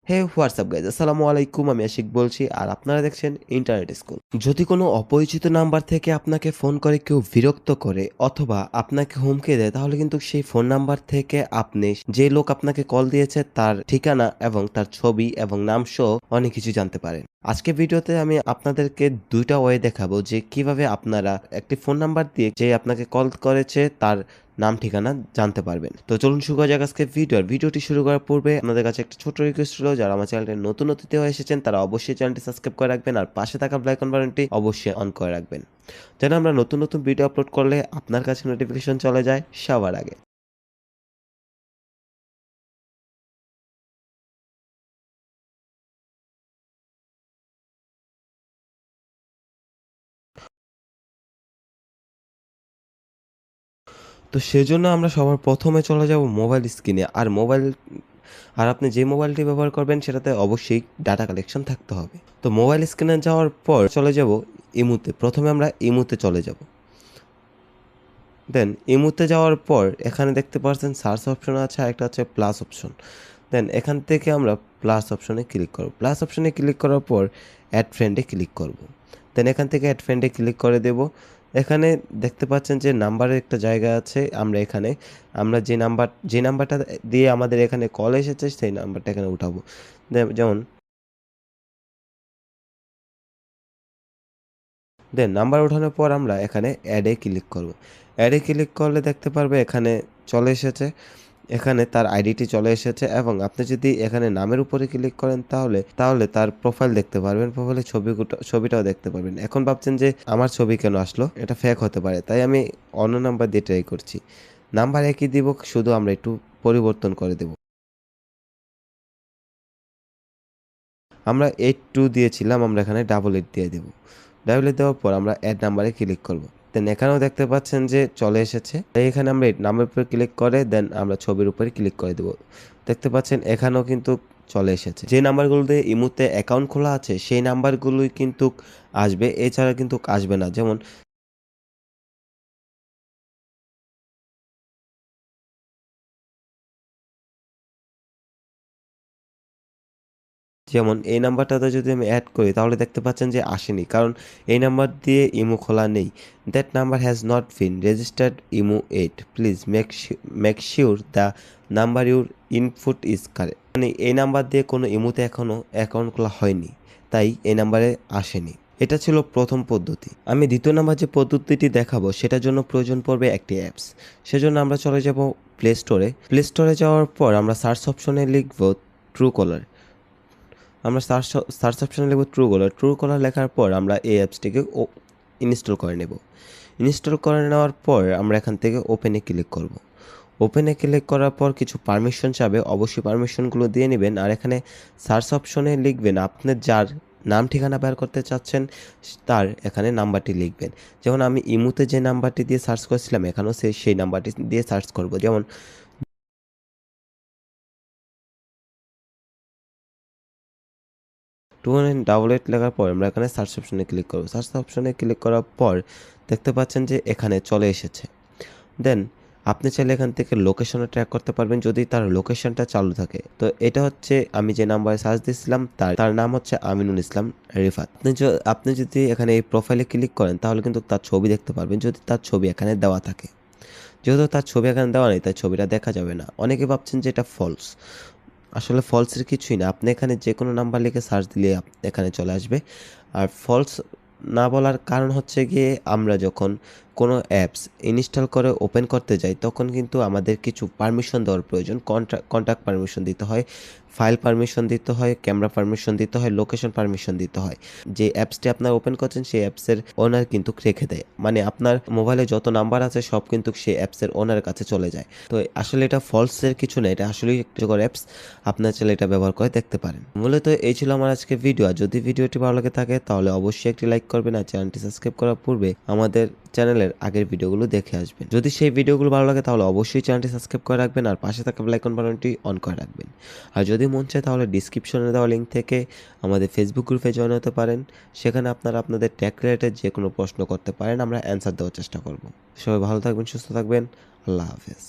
হে WhatsApp guys, আসসালামু আলাইকুম। আমি আশিক বলছি আর আপনারা দেখছেন ইন্টারনেট স্কুল। যদি কোনো অপরিচিত নাম্বার থেকে আপনাকে ফোন করে কেউ বিরক্ত করে অথবা আপনাকে হুমকি দেয়, তাহলে কিন্তু সেই ফোন নাম্বার থেকে আপনি যে লোক আপনাকে কল দিয়েছে তার ঠিকানা এবং তার ছবি এবং নাম সহ অনেক কিছু জানতে পারেন। আজকে ভিডিওতে আমি আপনাদেরকে দুইটা ওয়ে দেখাবো যে কিভাবে আপনারা একটি ফোন নাম্বার দিয়ে যে আপনাকে কল করেছে তার নাম ঠিকানা জানতে পারবেন। তো চলুন শুরু করা যাক আজকে ভিডিওটি শুরু করার পূর্বে আপনাদের কাছে একটা ছোট রিকোয়েস্ট হলো, যারা আমার চ্যানেলটি নতুন অতিথি হয়ে এসেছেন তারা অবশ্যই চ্যানেলটি সাবস্ক্রাইব করে রাখবেন আর পাশে থাকা বেল আইকন বাটনটি অবশ্যই অন করে রাখবেন, যেন আমরা নতুন নতুন ভিডিও আপলোড করলে আপনার কাছে নোটিফিকেশন চলে যায় সবার আগে। তো সেজন্য আমরা সবার প্রথমে চলে যাব মোবাইল স্ক্রিনে। আর আপনি যে মোবাইলটি ব্যবহার করবেন সেটাতে অবশ্যই ডাটা কালেকশন থাকতে হবে। তো মোবাইল স্ক্রিনে যাওয়ার পর চলে যাব ইমুতে। প্রথমে আমরা ইমুতে চলে যাব। দেন ইমুতে যাওয়ার পর এখানে দেখতে পাচ্ছেন সার্চ অপশন আছে, আর একটা হচ্ছে প্লাস অপশন। দেন এখান থেকে আমরা প্লাস অপশনে ক্লিক করব। প্লাস অপশনে ক্লিক করার পর অ্যাড ফ্রেন্ডে ক্লিক করব। দেন এখান থেকে অ্যাড ফ্রেন্ডে ক্লিক করে দেব। এখানে দেখতে পাচ্ছেন যে নাম্বারের একটা জায়গা আছে। আমরা যে নাম্বারটা দিয়ে আমাদের এখানে কল এসেছে সেই নাম্বারটা এখানে উঠাবো। যেমন দেন নাম্বার ওঠানোর পর আমরা এখানে অ্যাডে ক্লিক করব। অ্যাডে ক্লিক করলে দেখতে পারবে এখানে চলে এসেছে। এখানে তার আইডিটি চলে এসেছে এবং আপনি যদি এখানে নামের উপরে ক্লিক করেন তাহলে তার প্রোফাইল দেখতে পারবেন। প্রোফাইলের ছবিটাও দেখতে পারবেন। এখন ভাবছেন যে আমার ছবি কেন আসলো, এটা ফেক হতে পারে, তাই আমি অন্য নাম্বার দিয়ে ট্রাই করছি। নাম্বার একই দিব, শুধু আমরা একটু পরিবর্তন করে দেব। আমরা 82 দিয়েছিলাম, আমরা এখানে 88 দিয়ে দেব। 88 দেওয়ার পর আমরা অ্যাড নাম্বারে ক্লিক করব। দেন এখানেও দেখতে পাচ্ছেন যে চলে এসেছে। তাই এখানে আমরা এই নামের উপর ক্লিক করে দেন আমরা ছবির উপরে ক্লিক করে দেব। দেখতে পাচ্ছেন এখানেও কিন্তু চলে এসেছে। যে নাম্বারগুলো দিয়ে ইমুতে অ্যাকাউন্ট খোলা আছে সেই নাম্বারগুলোই কিন্তু আসবে, এছাড়া কিন্তু আসবে না। যেমন যেমন এই নাম্বারটাতে যদি আমি অ্যাড করি তাহলে দেখতে পাচ্ছেন যে আসেনি, কারণ এই নাম্বার দিয়ে ইমো খোলা নেই। That number has not been registered imo 8, please make sure the number your input is correct. মানে এই নাম্বার দিয়ে কোনো ইমোতে এখনও অ্যাকাউন্ট খোলা হয়নি, তাই এই নাম্বারে আসেনি। এটা ছিল প্রথম পদ্ধতি। আমি দ্বিতীয় নাম্বার যে পদ্ধতিটি দেখাবো সেটার জন্য প্রয়োজন পড়বে একটি অ্যাপস। সেজন্য আমরা চলে যাব প্লে স্টোরে যাওয়ার পর আমরা সার্চ অপশনে লিখব ট্রু কলার। আমরা সার্চ অপশনে লিখব ট্রু কলার লেখার পর আমরা এই অ্যাপসটিকে ইনস্টল করে নেব। ইনস্টল করে নেওয়ার পর আমরা এখান থেকে ওপেনে ক্লিক করব। ওপেনে ক্লিক করার পর কিছু পারমিশন চাবে, অবশ্যই পারমিশনগুলো দিয়ে নেবেন। আর এখানে সার্চ অপশনে লিখবেন আপনার যার নাম ঠিকানা বের করতে চাচ্ছেন তার এখানে নাম্বারটি লিখবেন। যেমন আমি ইমুতে যে নাম্বারটি দিয়ে সার্চ করেছিলাম এখানেও সেই নাম্বারটি দিয়ে সার্চ করব। যেমন 2988 লেখার পর আমরা এখানে সার্চ অপশনে ক্লিক করব। সার্চ অপশনে ক্লিক করার পর দেখতে পাচ্ছেন যে এখানে চলে এসেছে। দেন আপনি চাইলে এখান থেকে লোকেশনও ট্র্যাক করতে পারবেন যদি তার লোকেশনটা চালু থাকে। তো এটা হচ্ছে আমি যে নাম্বারে সার্চ দিয়েছিলাম তার নাম হচ্ছে আমিনুল ইসলাম রিফাত। আপনি যদি এখানে এই প্রোফাইলে ক্লিক করেন তাহলে কিন্তু তার ছবি দেখতে পারবেন যদি তার ছবি এখানে দেওয়া থাকে। যেহেতু তার ছবি এখানে দেওয়া নেই তাই ছবিটা দেখা যাবে না। অনেকে ভাবছেন যে এটা ফলস, আসলে ফলসের কিছুই না। আপনি এখানে যে কোনো নাম্বার লিখে সার্চ দিলে এখানে চলে আসবে। আর ফলস না বলার কারণ হচ্ছে গিয়ে আমরা যখন কোনো অ্যাপস ইনস্টল করে ওপেন করতে যাই তখন কিন্তু আমাদের কিছু পারমিশন দেওয়ার প্রয়োজন। কন্ট্যাক্ট পারমিশন দিতে হয়, ফাইল পারমিশন দিতে হয়, ক্যামেরা পারমিশন দিতে হয়, লোকেশন পারমিশন দিতে হয়। যে অ্যাপসটি আপনার ওপেন করছেন সেই অ্যাপসের ওনার কিন্তু রেখে দেয়, মানে আপনার মোবাইলে যত নাম্বার আছে সব কিন্তু সেই অ্যাপসের ওনারের কাছে চলে যায়। তো আসলে এটা ফলসের কিছু না, এটা আসলেই একটা অ্যাপস। আপনার চাইলে এটা ব্যবহার করে দেখতে পারেন। মূলত এই ছিল আমার আজকে ভিডিও। আর যদি ভিডিওটি ভালো লাগে থাকে তাহলে অবশ্যই একটি লাইক করবেন আর চ্যানেলটি সাবস্ক্রাইব করার পূর্বে আমাদের চ্যানেলের আগের ভিডিওগুলো দেখে আসবেন। যদি সেই ভিডিওগুলো ভালো লাগে তাহলে অবশ্যই চ্যানেলটি সাবস্ক্রাইব করে রাখবেন আর পাশে থাকা বেল আইকন বাটনটি অন করে রাখবেন। আর যদি মন চায় তাহলে ডিসক্রিপশনে দেওয়া লিঙ্ক থেকে আমাদের ফেসবুক গ্রুপে জয়েন হতে পারেন। সেখানে আপনারা আপনাদের ট্যাগ রিলেটেড যে কোনো প্রশ্ন করতে পারেন, আমরা অ্যান্সার দেওয়ার চেষ্টা করব। সবাই ভালো থাকবেন, সুস্থ থাকবেন। আল্লাহ হাফেজ।